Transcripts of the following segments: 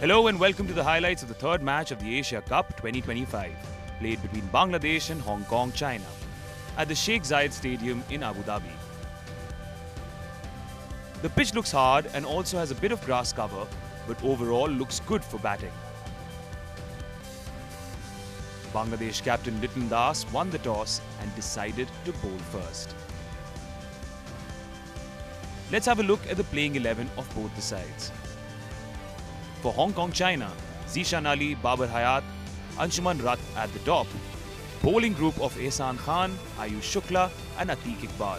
Hello and welcome to the highlights of the third match of the Asia Cup 2025, played between Bangladesh and Hong Kong, China, at the Sheikh Zayed Stadium in Abu Dhabi. The pitch looks hard and also has a bit of grass cover, but overall looks good for batting. Bangladesh captain Liton Das won the toss and decided to bowl first. Let's have a look at the playing 11 of both the sides. For Hong Kong, China, Zishan Ali, Babar Hayat, Anshuman Rath at the top. Bowling group of Ehsan Khan, Ayush Shukla and Atiq Iqbal.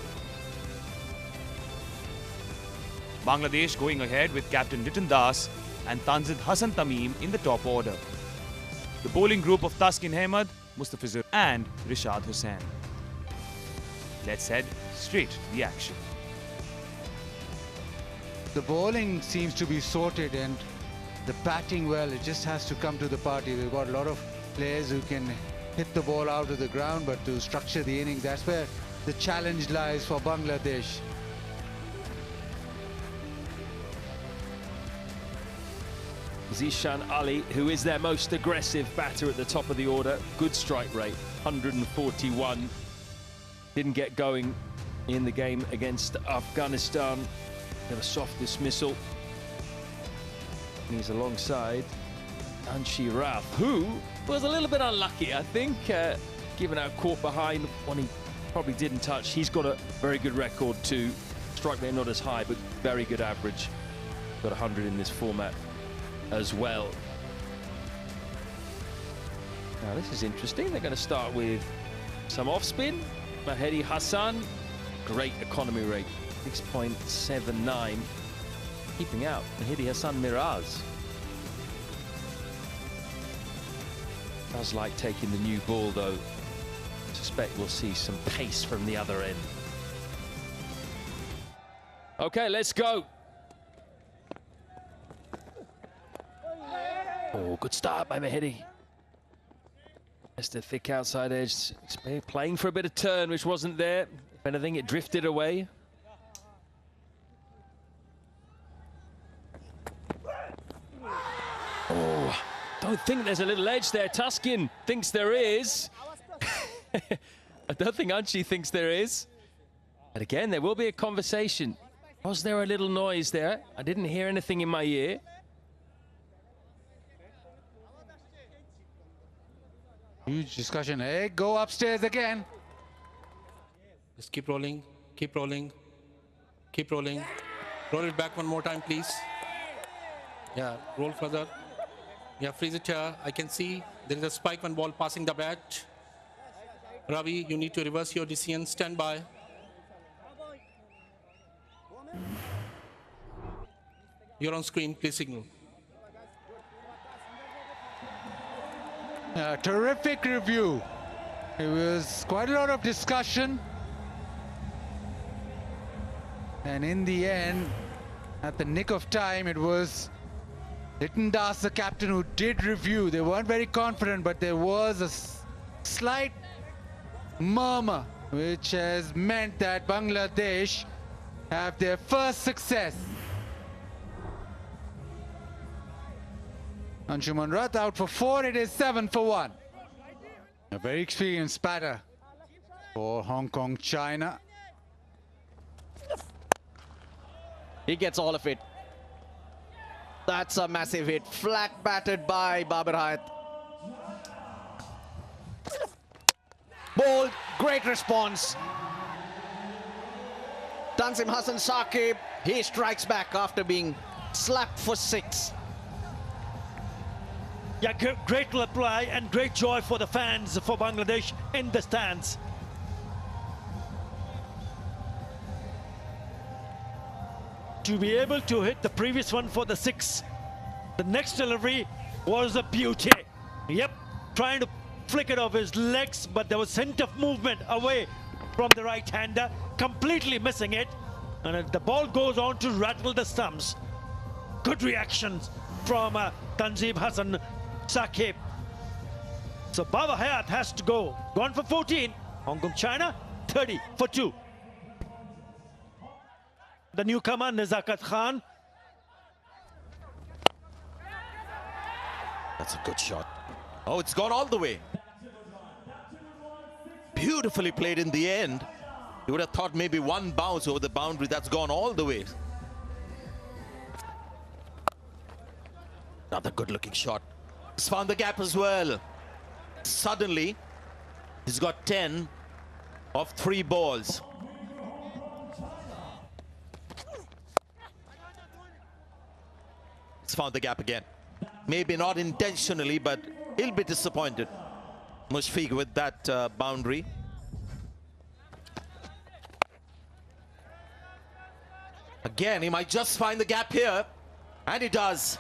Bangladesh going ahead with captain Liton Das and Tanzid Hassan Tamim in the top order. The bowling group of Taskin Ahmed, Mustafizur and Rishad Hussain. Let's head straight to the action. The bowling seems to be sorted and the batting, well, it just has to come to the party. We've got a lot of players who can hit the ball out of the ground, but to structure the innings, that's where the challenge lies for Bangladesh. Zishan Ali, who is their most aggressive batter at the top of the order. Good strike rate, 141. Didn't get going in the game against Afghanistan. Got a soft dismissal. He's alongside Anshi Rath, who was a little bit unlucky, I think, given out caught behind when he probably didn't touch. He's got a very good record too. Strike rate not as high, but very good average. Got 100 in this format as well. Now this is interesting. They're going to start with some off spin. Mahedi Hassan, great economy rate, 6.79. Keeping out Mahedi Hassan Miraz. Does like taking the new ball though. Suspect we'll see some pace from the other end. Okay, let's go. Oh, good start by Mahedi. Just a thick outside edge. Playing for a bit of turn, which wasn't there. If anything, it drifted away. Oh, don't think there's a little edge there. Taskin thinks there is. I don't think Anshi thinks there is. But again, there will be a conversation. Was there a little noise there? I didn't hear anything in my ear. Huge discussion. Hey, go upstairs again. Just keep rolling, keep rolling, keep rolling. Roll it back one more time, please. Yeah, roll further. Yeah, freeze it here. I can see there is a spike when ball passing the bat. Ravi, you need to reverse your decision. Stand by. You're on screen, please signal. Terrific review. It was quite a lot of discussion. And in the end, at the nick of time, it was Liton Das, the captain, who did review. They weren't very confident, but there was a slight murmur, which has meant that Bangladesh have their first success. Anshuman Rath out for 4, it is 7 for 1. A very experienced batter for Hong Kong, China. He gets all of it. That's a massive hit. Flat batted by Babar Hayat. Bold, great response. Tanzim Hassan Saqib, he strikes back after being slapped for 6. Yeah, great reply and great joy for the fans for Bangladesh in the stands. To be able to hit the previous one for the 6, the next delivery was a beauty. Yep, trying to flick it off his legs, but there was scent of movement away from the right-hander, completely missing it. And the ball goes on to rattle the stumps. Good reactions from Tanzim Hassan Saqib. So Babar Hayat has to go. Gone for 14. Hong Kong, China, 30 for 2. The newcomer, Nezakat Khan. That's a good shot. Oh, it's gone all the way. Beautifully played in the end. You would have thought maybe one bounce over the boundary. That's gone all the way. Another good-looking shot. He's found the gap as well. Suddenly, he's got 10 of 3 balls. He's found the gap again. Maybe not intentionally, but he'll be disappointed. Mushfiq with that boundary. Again, he might just find the gap here. And he does.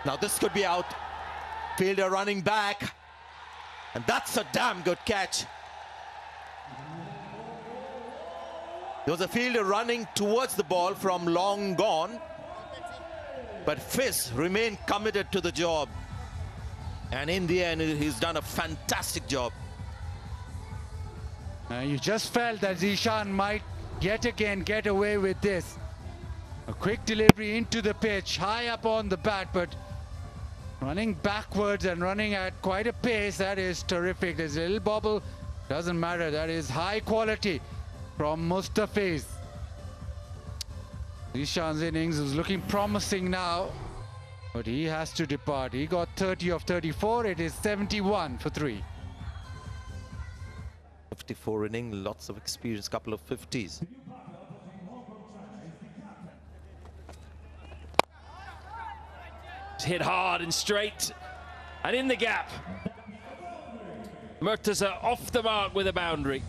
Now this could be out. Fielder running back. And that's a damn good catch. There was a fielder running towards the ball from long gone. But Fizz remained committed to the job. And in the end, he's done a fantastic job. You just felt that Zishan might yet again get away with this. A quick delivery into the pitch, high up on the bat, but running backwards and running at quite a pace. That is terrific. There's a little bobble, doesn't matter. That is high quality from Mustafiz. Zishan's innings is looking promising now, but he has to depart. He got 30 of 34. It is 71 for 3. 54 inning, lots of experience, couple of 50s. Hit hard and straight and in the gap. Murtaza off the mark with a boundary.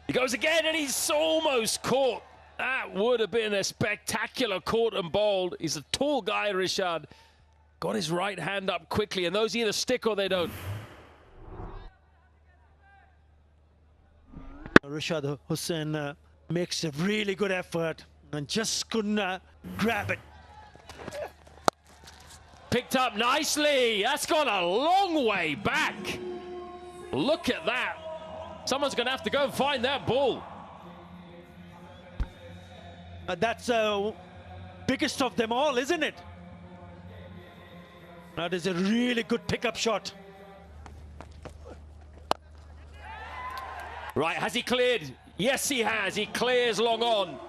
He goes again and he's almost caught. That would have been a spectacular caught and bowled. He's a tall guy, Rishad. Got his right hand up quickly, and those either stick or they don't. Rishad Hussain makes a really good effort and just couldn't grab it. Picked up nicely. That's gone a long way back. Look at that. Someone's going to have to go and find that ball. That's biggest of them all, isn't it? That is a really good pickup shot. Right, has he cleared? Yes, he has. He clears long on.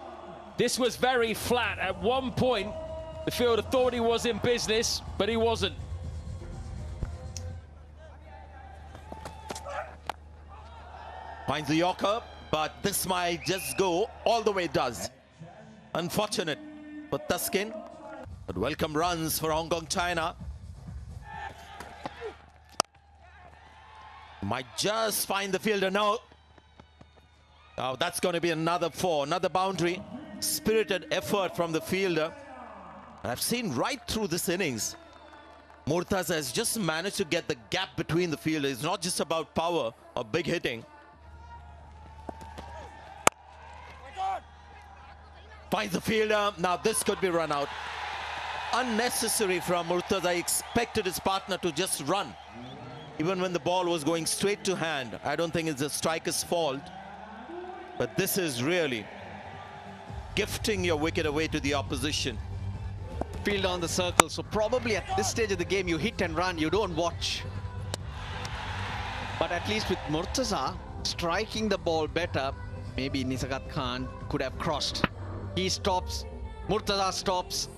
This was very flat. At one point, the fielder thought he was in business, but he wasn't. Finds the Yorker, but this might just go all the way it does. Unfortunate for Taskin, but welcome runs for Hong Kong China. Might just find the fielder now. Oh, that's going to be another 4, another boundary. Spirited effort from the fielder. And I've seen right through this innings, Murtaza has just managed to get the gap between the fielders. It's not just about power or big hitting. Finds the fielder. Now this could be run out. Unnecessary from Murtaza. He expected his partner to just run. Even when the ball was going straight to hand. I don't think it's the striker's fault. But this is really gifting your wicket away to the opposition. Field on the circle, so probably at this stage of the game you hit and run, you don't watch. But at least with Murtaza striking the ball better, maybe Nisagat Khan could have crossed. He stops, Murtaza stops.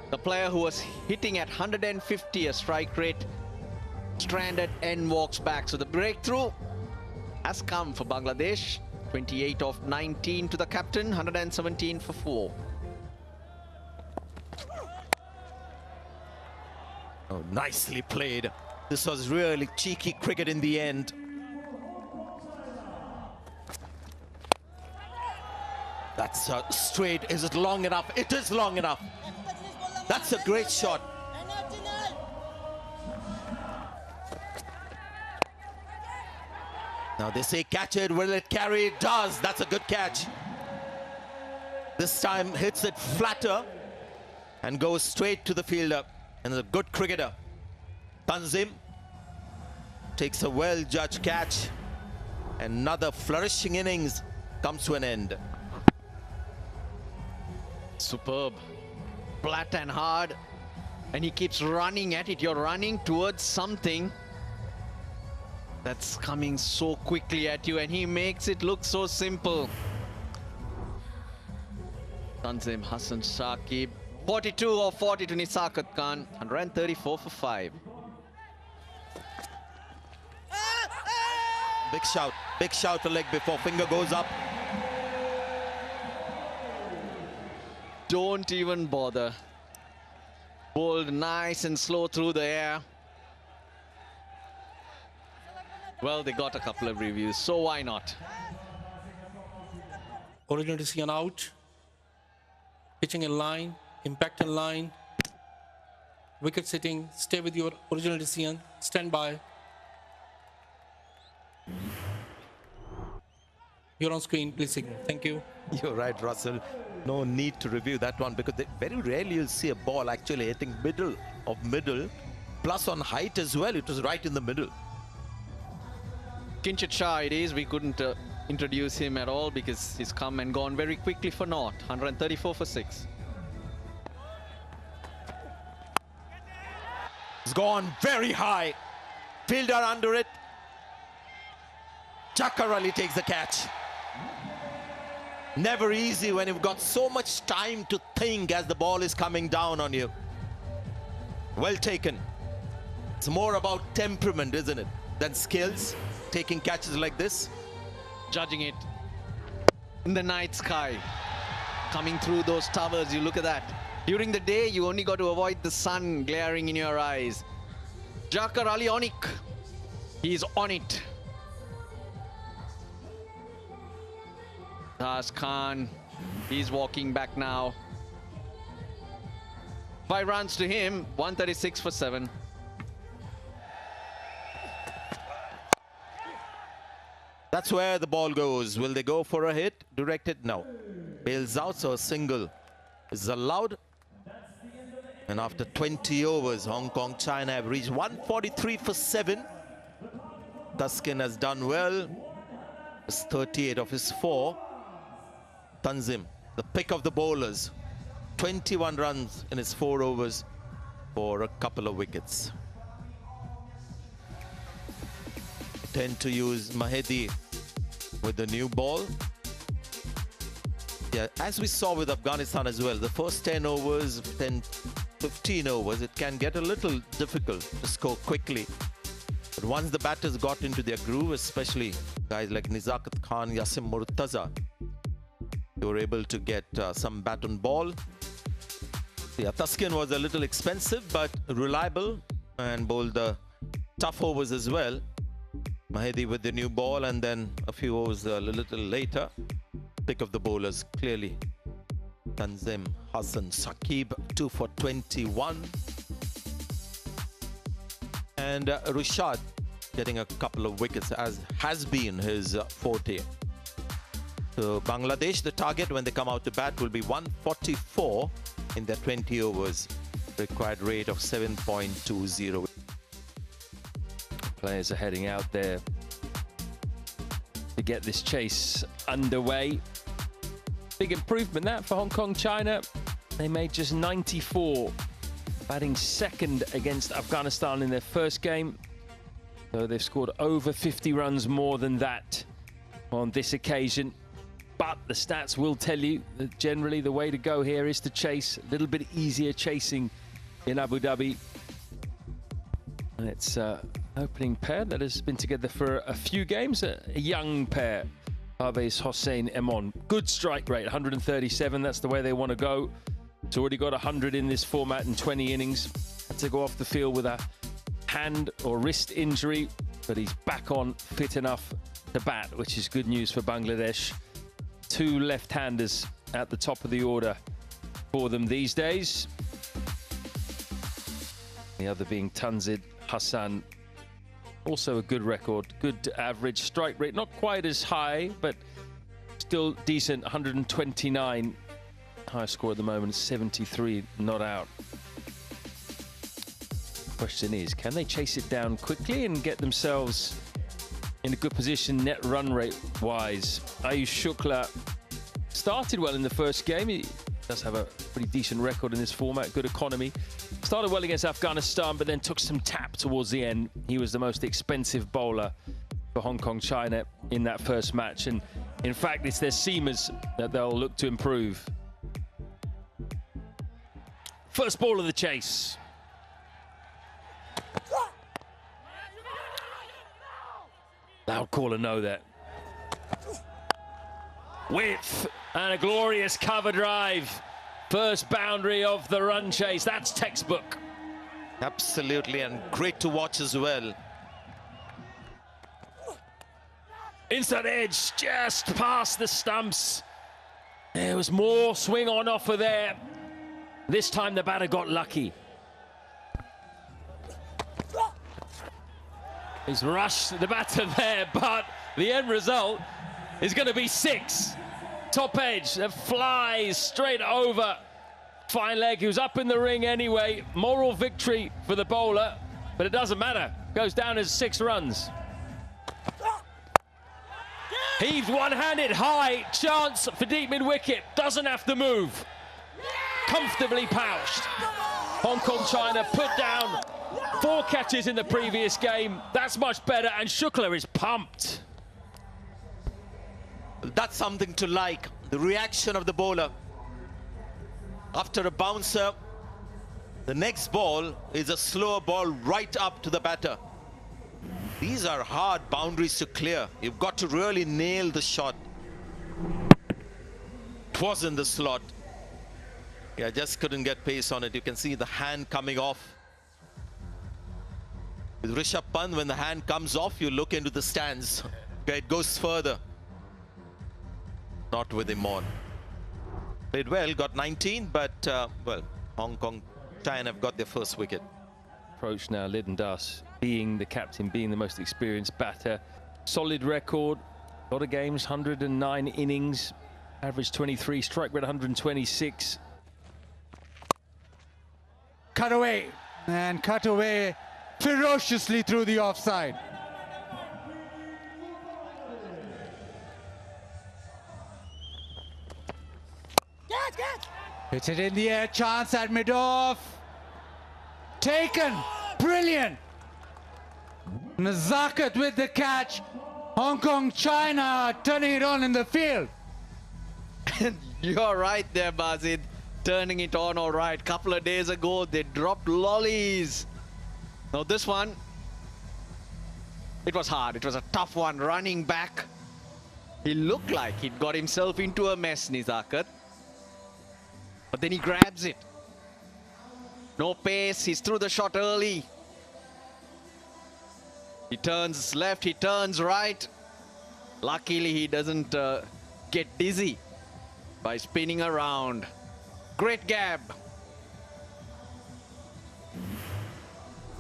The player who was hitting at 150 a strike rate, stranded and walks back. So the breakthrough has come for Bangladesh. 28 of 19 to the captain, 117 for 4. Oh, nicely played. This was really cheeky cricket in the end. That's straight. Is it long enough? It is long enough. That's a great shot. Now they say catch it, will it carry? It does. That's a good catch. This time hits it flatter and goes straight to the fielder. And a good cricketer. Tanzim takes a well-judged catch. Another flourishing innings comes to an end. Superb. Flat and hard. And he keeps running at it. You're running towards something that's coming so quickly at you, and he makes it look so simple. Tanzim Hassan Shakib, 42 or 40 to Nisakat Khan, 134 for 5. Big shout to leg before finger goes up. Don't even bother. Bowled nice and slow through the air. Well, they got a couple of reviews, so why not? Original decision out. Pitching in line, impact in line. Wicket sitting, stay with your original decision, stand by. You're on screen, please signal. Thank you. You're right, Russell. No need to review that one because very rarely you'll see a ball actually hitting middle of middle, plus on height as well. It was right in the middle. Kinchit Shah it is. We couldn't introduce him at all because he's come and gone very quickly for naught. 134 for 6. It's gone very high. Fielder under it. Chakar Ali takes the catch. Never easy when you've got so much time to think as the ball is coming down on you. Well taken. It's more about temperament, isn't it, than skills, taking catches like this. Judging it in the night sky, coming through those towers. You look at that. During the day, you only got to avoid the sun glaring in your eyes. Jakar Ali Onik, he's on it. Das Khan, he's walking back now. 5 runs to him, 136 for 7. That's where the ball goes. Will they go for a hit? Directed? No. Bails out, so a single is allowed. And after 20 overs, Hong Kong, China have reached 143 for 7. Thaskin has done well. It's 38 of his 4. Tanzim, the pick of the bowlers. 21 runs in his 4 overs for a couple of wickets. Tend to use Mahedi with the new ball. Yeah, as we saw with Afghanistan as well, the first 10 overs, 15 overs, it can get a little difficult to score quickly. But once the batters got into their groove, especially guys like Nizakat Khan, Yasim Murtaza, they were able to get some bat on ball. Yeah, Thaskin was a little expensive but reliable and bowled the tough overs as well. Mahedi with the new ball, and then a few overs a little later. Pick of the bowlers, clearly. Tanzim Hassan Shakib, 2 for 21. And Rishad getting a couple of wickets, as has been his forte. So Bangladesh, the target when they come out to bat will be 144 in their 20 overs. Required rate of 7.20. Players are heading out there to get this chase underway. Big improvement that for Hong Kong, China. They made just 94, batting second against Afghanistan in their first game. So they've scored over 50 runs more than that on this occasion. But the stats will tell you that generally the way to go here is to chase. A little bit easier chasing in Abu Dhabi. And it's opening pair that has been together for a few games, a young pair, Parvez Hossain Emon. Good strike rate, 137, that's the way they want to go. It's already got 100 in this format in 20 innings. Had to go off the field with a hand or wrist injury, but he's back on, fit enough to bat, which is good news for Bangladesh. 2 left-handers at the top of the order for them these days. The other being Tanzid Hassan. Also a good record, good average strike rate, not quite as high, but still decent, 129. Highest score at the moment is 73, not out. Question is, can they chase it down quickly and get themselves in a good position net run rate wise. Ayush Shukla started well in the first game. He does have a pretty decent record in this format, good economy. Started well against Afghanistan, but then took some tap towards the end. He was the most expensive bowler for Hong Kong China in that first match. And in fact, it's their seamers that they'll look to improve. First ball of the chase. Loud caller no there. Width and a glorious cover drive. First boundary of the run chase. That's textbook. Absolutely, and great to watch as well. Inside edge, just past the stumps. There was more swing on offer there. This time the batter got lucky. He's rushed the batter there, but the end result is going to be 6. Top edge that flies straight over. Fine leg, he was up in the ring anyway. Moral victory for the bowler, but it doesn't matter. Goes down as 6 runs. Heaved one-handed high, chance for deep mid-wicket. Doesn't have to move. Comfortably pouched. Hong Kong China put down 4 catches in the previous game. That's much better, and Shukla is pumped. That's something to like. The reaction of the bowler. After a bouncer, the next ball is a slower ball right up to the batter. These are hard boundaries to clear. You've got to really nail the shot. It was in the slot. Yeah, just couldn't get pace on it. You can see the hand coming off. With Rishabh Pant, when the hand comes off, you look into the stands. Okay, it goes further. Not with him on. Played well, got 19, but, well, Hong Kong China have got their first wicket. Approach now, Lyndon Das being the captain, being the most experienced batter. Solid record, a lot of games, 109 innings, average 23, strike rate 126. Cut away, and cut away ferociously through the offside. Hits it in the air, chance at mid-off. Taken, brilliant. Nazakat with the catch. Hong Kong China turning it on in the field. You're right there, Bazid. Turning it on all right. Couple of days ago, they dropped lollies. Now this one, it was hard. It was a tough one. Running back. He looked like he'd got himself into a mess, Nazakat. But then he grabs it. No pace. He's through the shot early. He turns left. He turns right. Luckily, he doesn't get dizzy by spinning around. Great gab.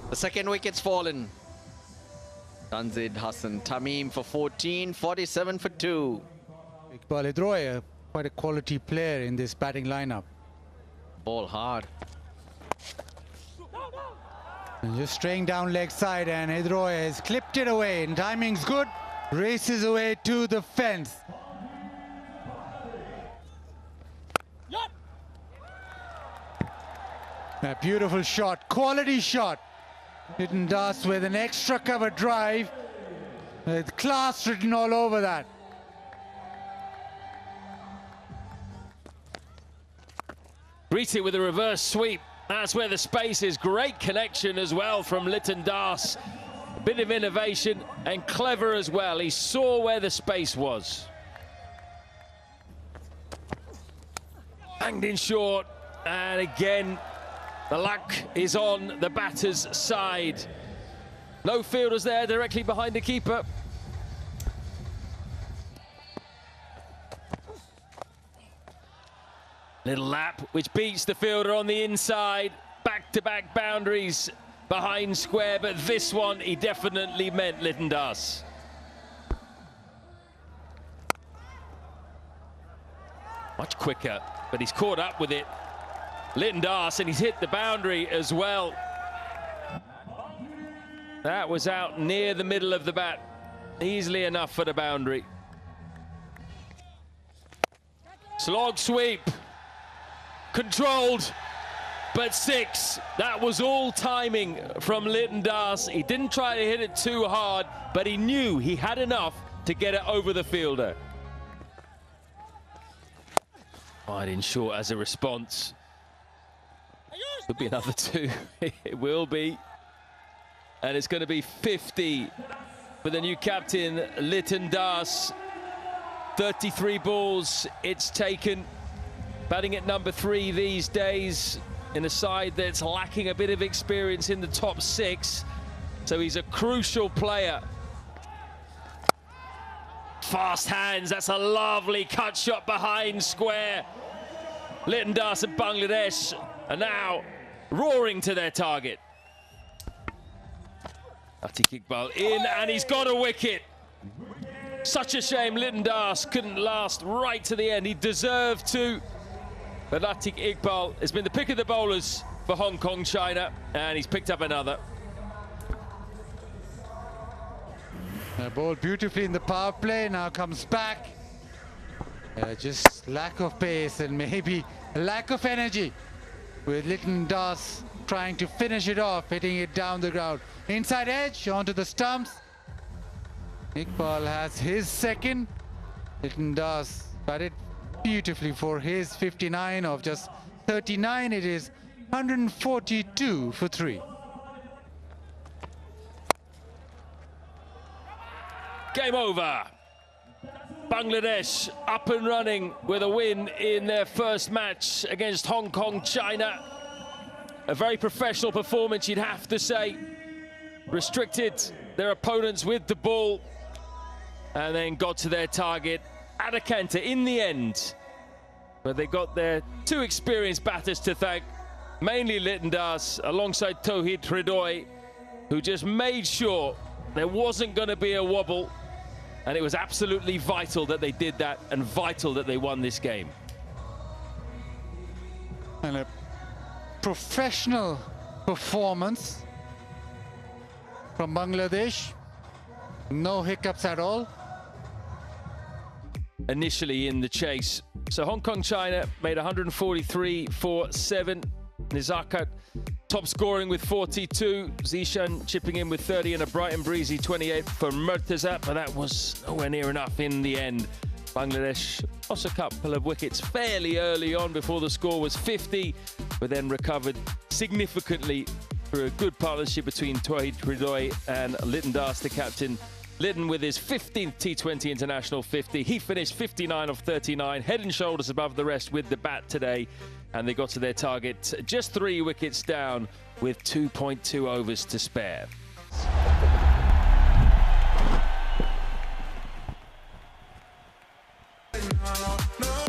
The second wicket's fallen. Tanzid Hasan Tamim for 14, 47 for 2. Iqbal Hidroy, quite a quality player in this batting lineup. Ball hard. And just straying down leg side, and Hidroy has clipped it away. And timing's good. Races away to the fence. A beautiful shot, quality shot. Lyndon Das with an extra cover drive with class written all over that. Greet it with a reverse sweep. That's where the space is. Great connection as well from Lyndon Das. A bit of innovation and clever as well. He saw where the space was. Banged in short, and again, the luck is on the batter's side. No fielders there directly behind the keeper. Little lap, which beats the fielder on the inside. Back-to-back boundaries behind square, but this one he definitely meant Lyndon Das. Much quicker, but he's caught up with it. Lyndon Das, and he's hit the boundary as well. That was out near the middle of the bat. easily enough for the boundary. Slog sweep, controlled, but 6. That was all timing from Liton Das. He didn't try to hit it too hard, but he knew he had enough to get it over the fielder. Wide in short as a response. Could be another 2. It will be. And it's going to be 50 for the new captain, Liton Das. 33 balls it's taken. Batting at number 3 these days in a side that's lacking a bit of experience in the top 6. So he's a crucial player. Fast hands, that's a lovely cut shot behind square. Liton Das of Bangladesh are now roaring to their target. Atiq Iqbal in, and he's got a wicket. Such a shame Liton Das couldn't last right to the end. He deserved to. But Atiq Iqbal has been the pick of the bowlers for Hong Kong China, and he's picked up another. Bowled beautifully in the power play, now comes back. Just lack of pace and maybe a lack of energy with Liton Das trying to finish it off, hitting it down the ground. Inside edge, onto the stumps. Iqbal has his second. Liton Das batted beautifully for his 59 of just 39. It is 142 for 3. Game over. Bangladesh up and running with a win in their first match against Hong Kong China. A very professional performance, you'd have to say. Restricted their opponents with the ball and then got to their target at a canter in the end. But they got their 2 experienced batters to thank, mainly Liton Das alongside Tauhid Hridoy, who just made sure there wasn't going to be a wobble. And it was absolutely vital that they did that, and vital that they won this game. And a professional performance from Bangladesh. No hiccups at all. Initially in the chase. So Hong Kong China made 143 for 7. Nizakat top scoring with 42. Zishan chipping in with 30 and a bright and breezy 28 for Murtaza, but that was nowhere near enough in the end. Bangladesh lost a couple of wickets fairly early on before the score was 50, but then recovered significantly through a good partnership between Tauhid Hridoy and Liton Das, the captain. Liton with his 15th T20 International 50. He finished 59 of 39, head and shoulders above the rest with the bat today. And they got to their target just 3 wickets down with 2.2 overs to spare. No.